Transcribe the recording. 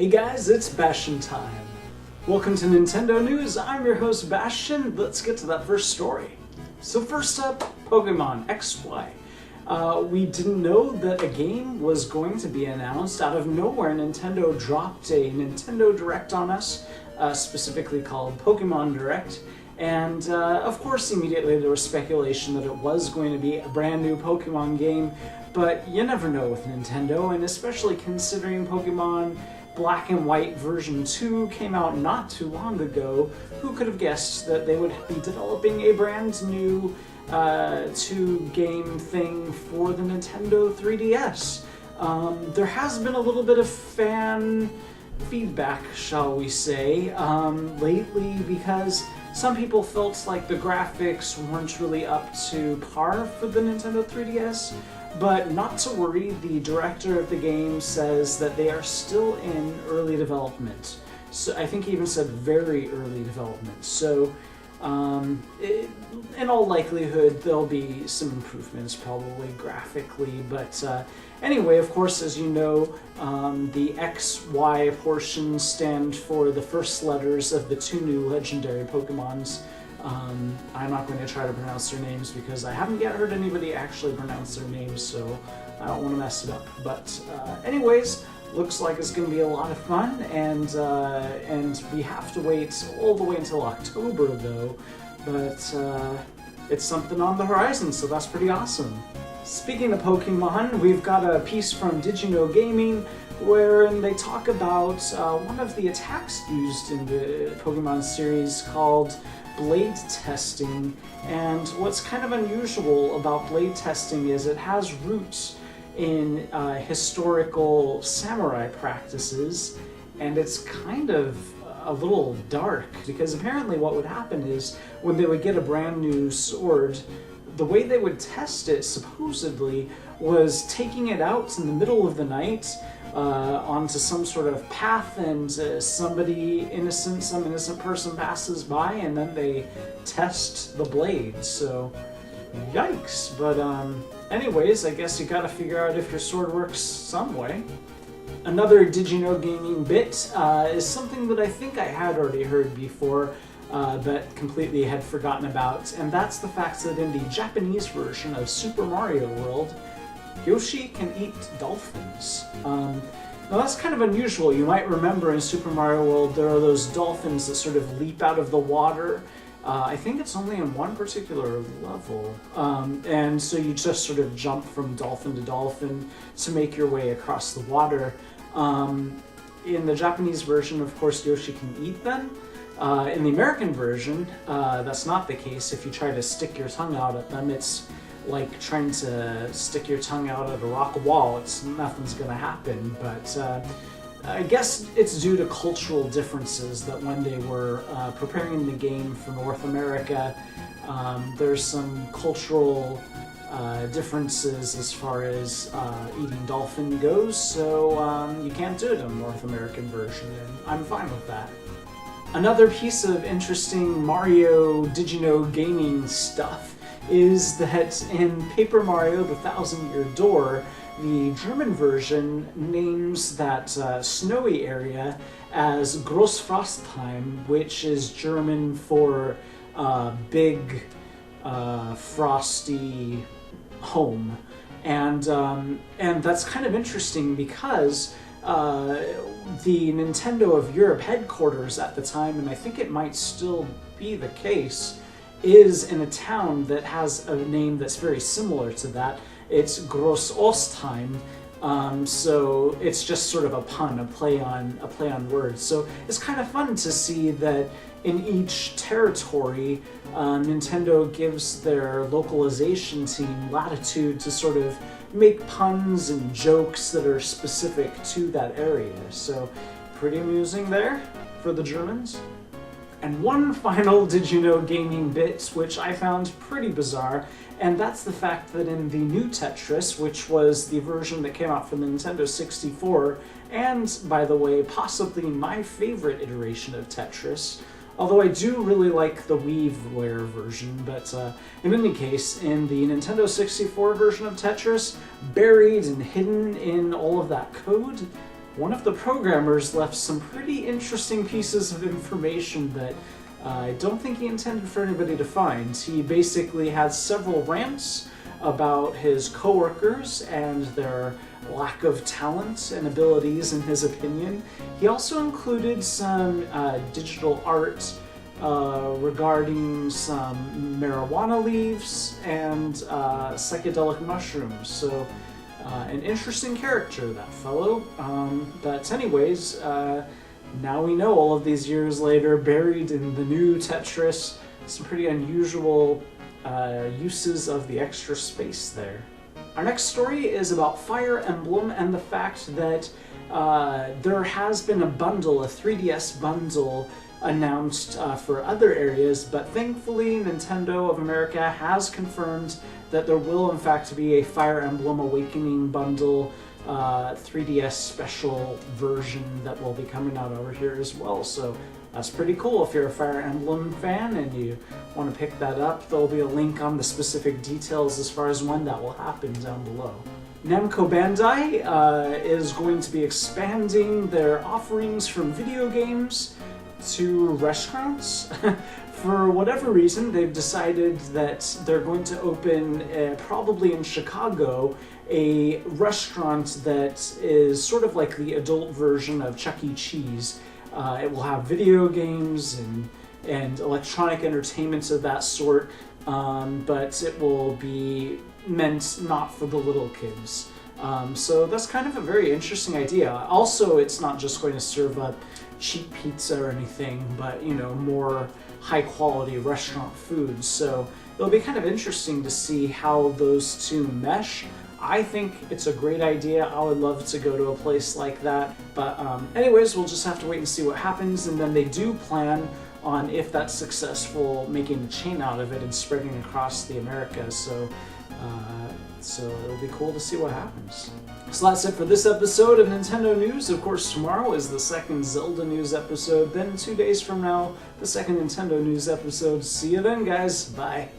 Hey guys, it's Bastian time. Welcome to Nintendo News. I'm your host Bastian. Let's get to that first story. So first up, Pokemon XY. We didn't know that a game was going to be announced. Out of nowhere, Nintendo dropped a Nintendo Direct on us, specifically called Pokemon Direct. And of course, immediately there was speculation that it was going to be a brand new Pokemon game, but you never know with Nintendo, and especially considering Pokemon Black and White version 2 came out not too long ago. Who could have guessed that they would be developing a brand new 2-game thing for the Nintendo 3DS? There has been a little bit of fan feedback, shall we say, lately, because some people felt like the graphics weren't really up to par for the Nintendo 3DS. But not to worry, the director of the game says that they are still in early development. So I think he even said very early development. So in all likelihood, there'll be some improvements, probably graphically. But anyway, of course, as you know, the XY portions stand for the first letters of the 2 new legendary Pokemons. I'm not going to try to pronounce their names because I haven't yet heard anybody actually pronounce their names, so I don't want to mess it up. But anyways, looks like it's going to be a lot of fun, and we have to wait all the way until October though. But it's something on the horizon, so that's pretty awesome. Speaking of Pokemon, we've got a piece from Did You Know Gaming wherein they talk about one of the attacks used in the Pokemon series called blade testing. And what's kind of unusual about blade testing is it has roots in historical samurai practices, and it's kind of a little dark, because apparently what would happen is when they would get a brand new sword, the way they would test it supposedly was taking it out in the middle of the night onto some sort of path, and some innocent person passes by, and then they test the blade. So yikes. But anyways, I guess you gotta figure out if your sword works some way. Another Did You Know Gaming bit is something that I think I had already heard before, but completely had forgotten about, and that's the fact that in the Japanese version of Super Mario World, Yoshi can eat dolphins. Now that's kind of unusual. You might remember in Super Mario World there are those dolphins that sort of leap out of the water. I think it's only in one particular level, and so you just sort of jump from dolphin to dolphin to make your way across the water. In the Japanese version, of course, Yoshi can eat them. In the American version, that's not the case. If you try to stick your tongue out at them, it's like trying to stick your tongue out at a rock wall. Nothing's gonna happen. But I guess it's due to cultural differences that when they were preparing the game for North America, there's some cultural differences as far as eating dolphin goes, so you can't do it in the North American version, and I'm fine with that. Another piece of interesting Mario Did You Know Gaming stuff is that in Paper Mario The Thousand Year Door, the German version names that snowy area as Großfrostheim, which is German for big frosty home. And that's kind of interesting because the Nintendo of Europe headquarters at the time, and I think it might still be the case, is in a town that has a name that's very similar to that. It's Groß-Ostheim, so it's just sort of a pun, a play on words. So it's kind of fun to see that in each territory, Nintendo gives their localization team latitude to sort of make puns and jokes that are specific to that area. So pretty amusing there for the Germans. And one final Did You Know Gaming bit, which I found pretty bizarre, and that's the fact that in the new Tetris, which was the version that came out for the Nintendo 64, and, by the way, possibly my favorite iteration of Tetris, although I do really like the WiiWare version, but in any case, in the Nintendo 64 version of Tetris, buried and hidden in all of that code, one of the programmers left some pretty interesting pieces of information that I don't think he intended for anybody to find. He basically had several rants about his coworkers and their lack of talent and abilities, in his opinion. He also included some digital art regarding some marijuana leaves and psychedelic mushrooms. So an interesting character, that fellow. But anyways, now we know, all of these years later, buried in the new Tetris, some pretty unusual uses of the extra space there. Our next story is about Fire Emblem and the fact that there has been a bundle, a 3DS bundle, announced for other areas, but thankfully Nintendo of America has confirmed that there will in fact be a Fire Emblem Awakening bundle 3DS special version that will be coming out over here as well. So that's pretty cool. If you're a Fire Emblem fan and you want to pick that up, there'll be a link on the specific details as far as when that will happen down below. Namco Bandai is going to be expanding their offerings from video games to restaurants. For whatever reason, they've decided that they're going to open, probably in Chicago, a restaurant that is sort of like the adult version of Chuck E. Cheese. It will have video games and electronic entertainment of that sort, but it will be meant not for the little kids. So that's kind of a very interesting idea. Also, it's not just going to serve up cheap pizza or anything, but, you know, more high-quality restaurant food. So it'll be kind of interesting to see how those two mesh. I think it's a great idea. I would love to go to a place like that. But anyways, we'll just have to wait and see what happens. And then they do plan on, if that's successful, making a chain out of it and spreading across the Americas. So it'll be cool to see what happens. So that's it for this episode of Nintendo News. Of course, tomorrow is the second Zelda News episode. Then 2 days from now, the second Nintendo News episode. See you then, guys. Bye.